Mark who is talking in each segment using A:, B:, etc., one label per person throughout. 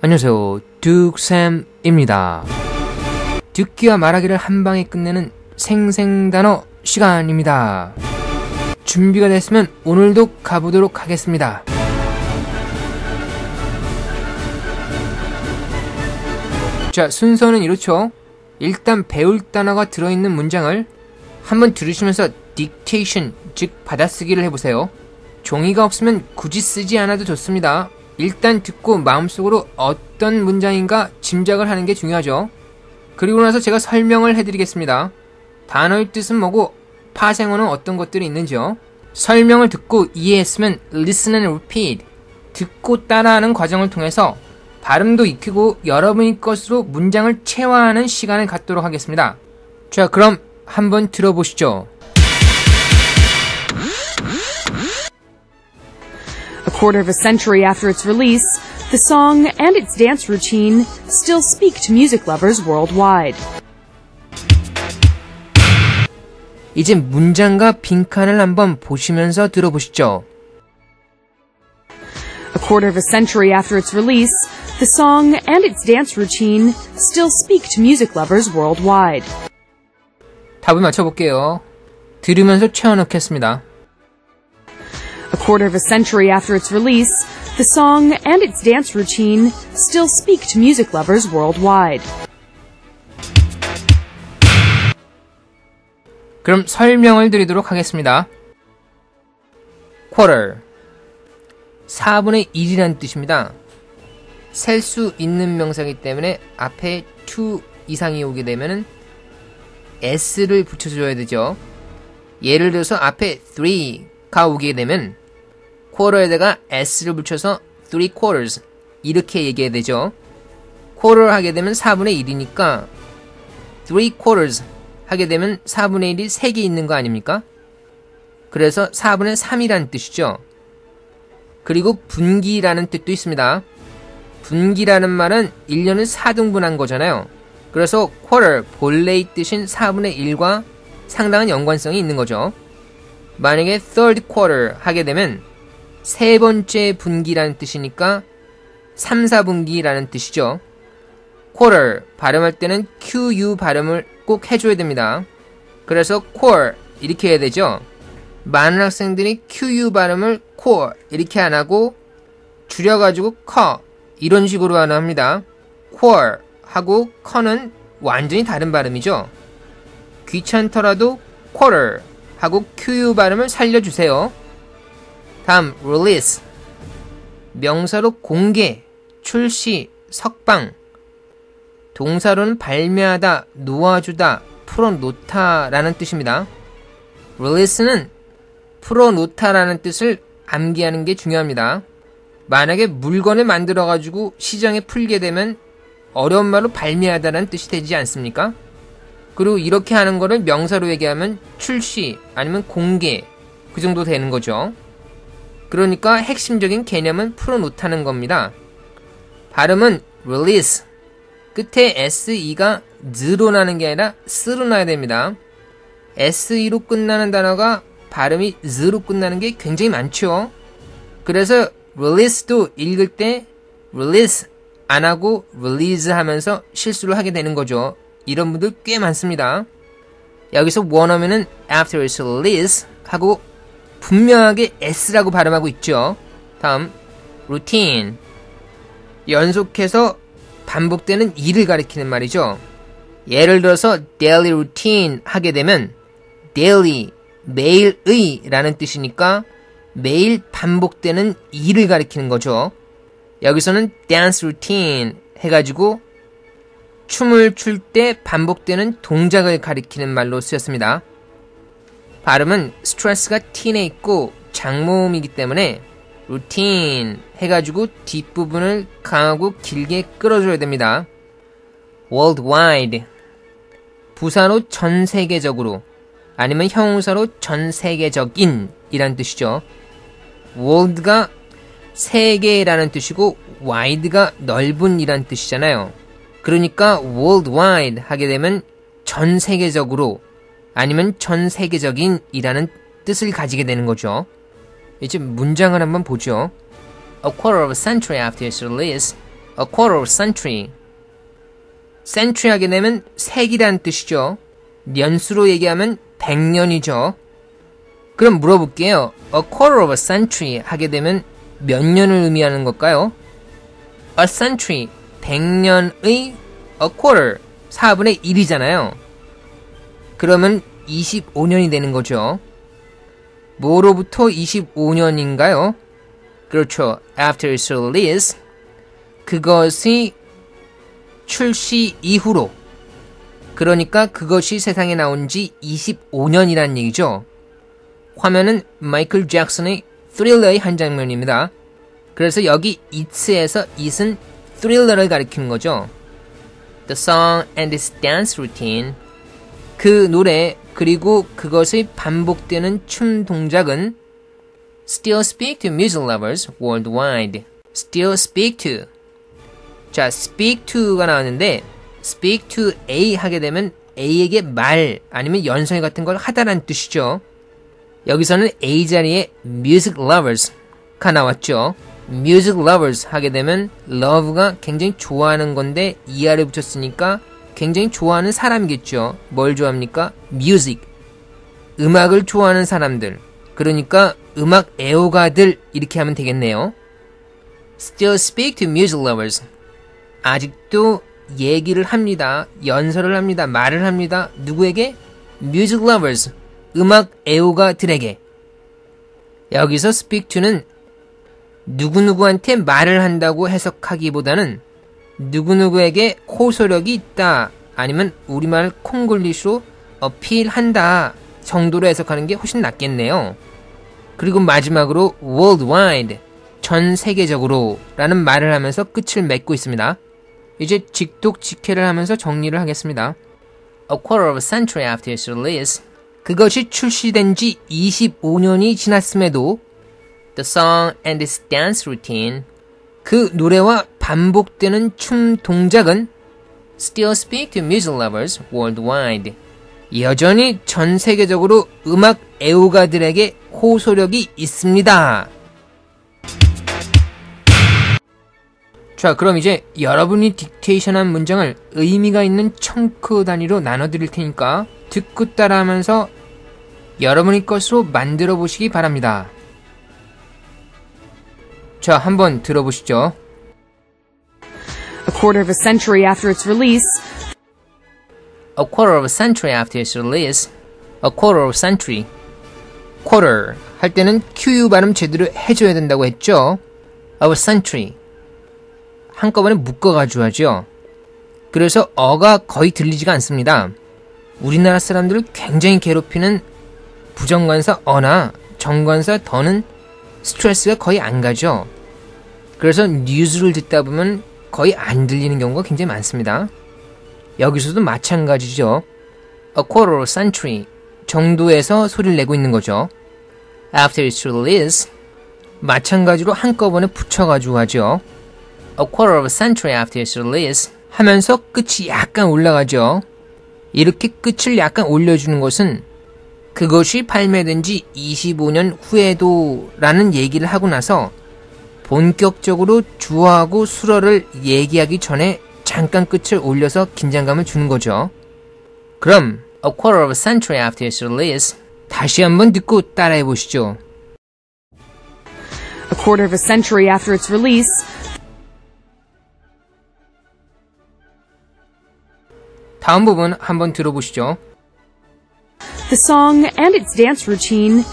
A: 안녕하세요. 듀쌤입니다. 듣기와 말하기를 한 방에 끝내는 생생단어 시간입니다. 준비가 됐으면 오늘도 가보도록 하겠습니다. 자, 순서는 이렇죠. 일단 배울 단어가 들어있는 문장을 한번 들으시면서 딕테이션, 즉 받아쓰기를 해보세요. 종이가 없으면 굳이 쓰지 않아도 좋습니다. 일단 듣고 마음속으로 어떤 문장인가 짐작을 하는 게 중요하죠. 그리고 나서 제가 설명을 해드리겠습니다. 단어의 뜻은 뭐고 파생어는 어떤 것들이 있는지요. 설명을 듣고 이해했으면 listen and repeat, 듣고 따라하는 과정을 통해서 발음도 익히고 여러분의 것으로 문장을 체화하는 시간을 갖도록 하겠습니다. 자, 그럼 한번 들어보시죠.
B: A quarter of a century after its release, the song and its dance routine still speak to music lovers worldwide.
A: 이제 문장과 빈칸을 한번 보시면서 들어보시죠.
B: A quarter of a century after its release, the song and its dance routine still speak to music lovers worldwide.
A: 답을 맞춰볼게요. 들으면서 채워넣겠습니다.
B: A quarter of a century after its release, the song and its dance routine still speak to music lovers worldwide.
A: 그럼 설명을 드리도록 하겠습니다. quarter, 4분의 1이라는 뜻입니다. 셀 수 있는 명사이기 때문에 앞에 to 이상이 오게 되면은 s를 붙여줘야 되죠. 예를 들어서 앞에 3가 오게 되면 quarter에다가 s를 붙여서 3 quarters 이렇게 얘기해야 되죠. quarter 하게 되면 4분의 1이니까 3 quarters 하게 되면 4분의 1이 3개 있는 거 아닙니까? 그래서 4분의 3이라는 뜻이죠. 그리고 분기라는 뜻도 있습니다. 분기라는 말은 1년을 4등분한 거잖아요. 그래서 quarter, 본래의 뜻인 4분의 1과 상당한 연관성이 있는 거죠. 만약에 third quarter 하게 되면 세 번째 분기라는 뜻이니까 3, 4분기라는 뜻이죠. quarter 발음할 때는 QU 발음을 꼭 해줘야 됩니다. 그래서 core 이렇게 해야 되죠. 많은 학생들이 QU 발음을 core 이렇게 안 하고 줄여가지고 co 이런 식으로 합니다. core 하고 co는 완전히 다른 발음이죠. 귀찮더라도 quarter 하고 QU 발음을 살려주세요. 다음 release, 명사로 공개, 출시, 석방, 동사로는 발매하다, 놓아주다, 풀어놓다라는 뜻입니다. release는 풀어놓다라는 뜻을 암기하는 게 중요합니다. 만약에 물건을 만들어가지고 시장에 풀게 되면 어려운 말로 발매하다라는 뜻이 되지 않습니까? 그리고 이렇게 하는 거를 명사로 얘기하면 출시 아니면 공개 그 정도 되는 거죠. 그러니까 핵심적인 개념은 풀어놓다는 겁니다. 발음은 release, 끝에 SE가 z로 나는 게 아니라 s로 나야 됩니다. SE로 끝나는 단어가 발음이 z로 끝나는 게 굉장히 많죠. 그래서 release도 읽을 때 release 안 하고 release 하면서 실수를 하게 되는 거죠. 이런 분들 꽤 많습니다. 여기서 원어민은 after its release 하고 분명하게 S라고 발음하고 있죠. 다음 routine, 연속해서 반복되는 일을 가리키는 말이죠. 예를 들어서 daily routine 하게 되면 daily, 매일의 라는 뜻이니까 매일 반복되는 일을 가리키는 거죠. 여기서는 dance routine 해가지고 춤을 출 때 반복되는 동작을 가리키는 말로 쓰였습니다. 발음은 스트레스가 T에 있고 장모음이기 때문에 routine 해가지고 뒷부분을 강하고 길게 끌어줘야 됩니다. worldwide, 부사로 전 세계적으로 아니면 형용사로 전 세계적인 이란 뜻이죠. world가 세계라는 뜻이고 wide가 넓은 이란 뜻이잖아요. 그러니까 worldwide 하게 되면 전 세계적으로 아니면 전 세계적인 이라는 뜻을 가지게 되는 거죠. 이제 문장을 한번 보죠. A quarter of a century after its release, A quarter of a century. century 하게 되면 세기라는 뜻이죠. 년수로 얘기하면 100년이죠. 그럼 물어볼게요. A quarter of a century 하게 되면 몇 년을 의미하는 걸까요? A century, 100년의 a quarter, 4분의 1이잖아요. 그러면 25년이 되는 거죠. 뭐로부터 25년인가요? 그렇죠. After its release, 그것이 출시 이후로. 그러니까 그것이 세상에 나온 지 25년이라는 얘기죠. 화면은 마이클 잭슨의 Thriller의 한 장면입니다. 그래서 여기 It's에서 It은 Thriller를 가리키는 거죠. The song and its dance routine. 그 노래 그리고 그것의 반복되는 춤 동작은 Still speak to music lovers worldwide. Still speak to. 자, speak to가 나왔는데 speak to A 하게 되면 A에게 말 아니면 연설 같은 걸 하다라는 뜻이죠. 여기서는 A 자리에 music lovers가 나왔죠. music lovers 하게 되면 love가 굉장히 좋아하는 건데 ER을 붙였으니까 굉장히 좋아하는 사람이겠죠. 뭘 좋아합니까? music. 음악을 좋아하는 사람들. 그러니까 음악 애호가들 이렇게 하면 되겠네요. Still speak to music lovers. 아직도 얘기를 합니다. 연설을 합니다. 말을 합니다. 누구에게? music lovers. 음악 애호가들에게. 여기서 speak to는 누구누구한테 말을 한다고 해석하기보다는 누구누구에게 호소력이 있다 아니면 우리말 콩글리시로 어필한다 정도로 해석하는 게 훨씬 낫겠네요. 그리고 마지막으로 worldwide, 전 세계적으로 라는 말을 하면서 끝을 맺고 있습니다. 이제 직독직해를 하면서 정리를 하겠습니다. A quarter of a century after its release, 그것이 출시된 지 25년이 지났음에도 The song and its dance routine, 그 노래와 반복되는 춤 동작은 Still speak to music lovers worldwide, 여전히 전 세계적으로 음악 애호가들에게 호소력이 있습니다. 자, 그럼 이제 여러분이 딕테이션한 문장을 의미가 있는 청크 단위로 나눠드릴 테니까 듣고 따라하면서 여러분의 것으로 만들어 보시기 바랍니다. 자, 한번 들어보시죠.
B: A quarter of a century after its release,
A: A quarter of a century after its release, a quarter of a century. quarter 할 때는 QU 발음 제대로 해줘야 된다고 했죠. of a century. 한꺼번에 묶어가지고 하죠. 그래서 어가 거의 들리지가 않습니다. 우리나라 사람들을 굉장히 괴롭히는 부정관사 어나 정관사 더는 스트레스가 거의 안 가죠. 그래서 뉴스를 듣다 보면 거의 안 들리는 경우가 굉장히 많습니다. 여기서도 마찬가지죠. A quarter of a century 정도에서 소리를 내고 있는 거죠. After its release, 마찬가지로 한꺼번에 붙여가지고 하죠. A quarter of a century after its release 하면서 끝이 약간 올라가죠. 이렇게 끝을 약간 올려주는 것은 그것이 발매된 지 25년 후에도 라는 얘기를 하고 나서 본격적으로 주어하고 수어를 얘기하기 전에 잠깐 끝을 올려서 긴장감을 주는 거죠. 그럼 A quarter of a century after its release 다시 한번 듣고 따라해 보시죠.
B: a quarter of a century after its release,
A: 다음 부분 한번 들어보시죠.
B: the song and its dance routine,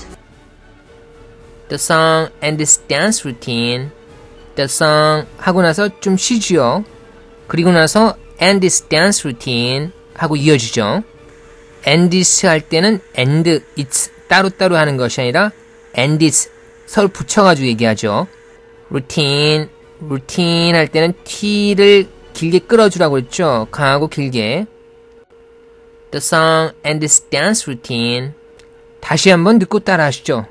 A: The song and its dance routine. The song 하고 나서 좀 쉬지요. 그리고 나서 and its dance routine 하고 이어지죠. and its 할 때는 and its 따로따로 하는 것이 아니라 and its 서로 붙여가지고 얘기하죠. routine 할 때는 t를 길게 끌어주라고 했죠. 강하고 길게. The song and its dance routine. 다시 한번 듣고 따라 하시죠.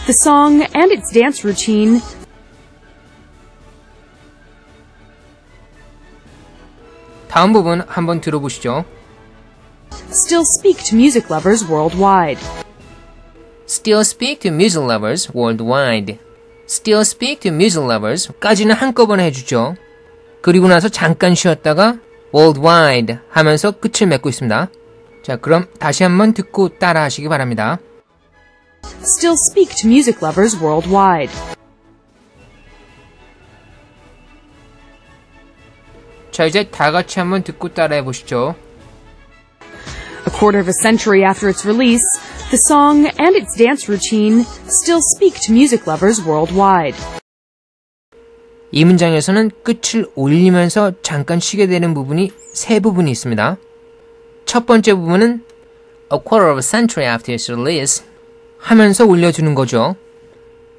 B: the song and its dance routine,
A: 다음 부분 한번 들어보시죠.
B: still speak to music lovers worldwide.
A: Still speak to music lovers worldwide. still speak to music lovers 까지는 한꺼번에 해주죠. 그리고 나서 잠깐 쉬었다가 worldwide 하면서 끝을 맺고 있습니다. 자, 그럼 다시 한번 듣고 따라 하시기 바랍니다.
B: Still speak to music lovers worldwide.
A: 자, 이제 다 같이 한번 듣고 따라해 보시죠.
B: A quarter of a century after its release, the song and its dance routine still speak to music lovers worldwide.
A: 이 문장에서는 끝을 올리면서 잠깐 쉬게 되는 부분이 세 부분이 있습니다. 첫 번째 부분은 A quarter of a century after its release 하면서 올려주는 거죠.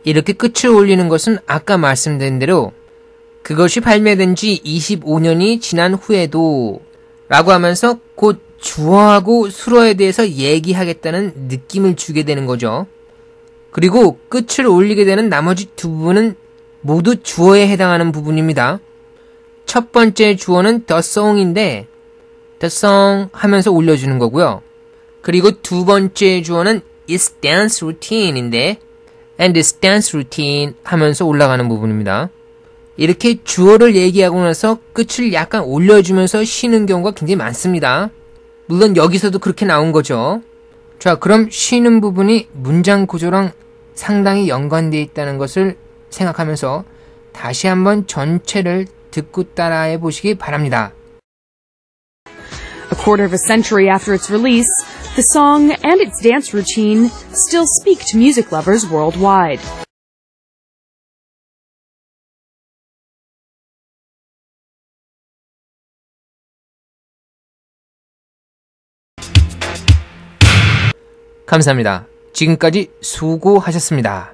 A: 이렇게 끝을 올리는 것은 아까 말씀드린 대로 그것이 발매된 지 25년이 지난 후에도 라고 하면서 곧 주어하고 수어에 대해서 얘기하겠다는 느낌을 주게 되는 거죠. 그리고 끝을 올리게 되는 나머지 두 부분은 모두 주어에 해당하는 부분입니다. 첫 번째 주어는 the song인데 the song 하면서 올려주는 거고요. 그리고 두 번째 주어는 its dance routine인데 and its dance routine 하면서 올라가는 부분입니다. 이렇게 주어를 얘기하고 나서 끝을 약간 올려주면서 쉬는 경우가 굉장히 많습니다. 물론 여기서도 그렇게 나온 거죠. 자, 그럼 쉬는 부분이 문장 구조랑 상당히 연관되어 있다는 것을 생각하면서 다시 한번 전체를 듣고 따라해 보시기 바랍니다.
B: A quarter of a century after its release, the song and its dance routine still speak to music lovers worldwide.
A: 감사합니다. 지금까지 수고하셨습니다.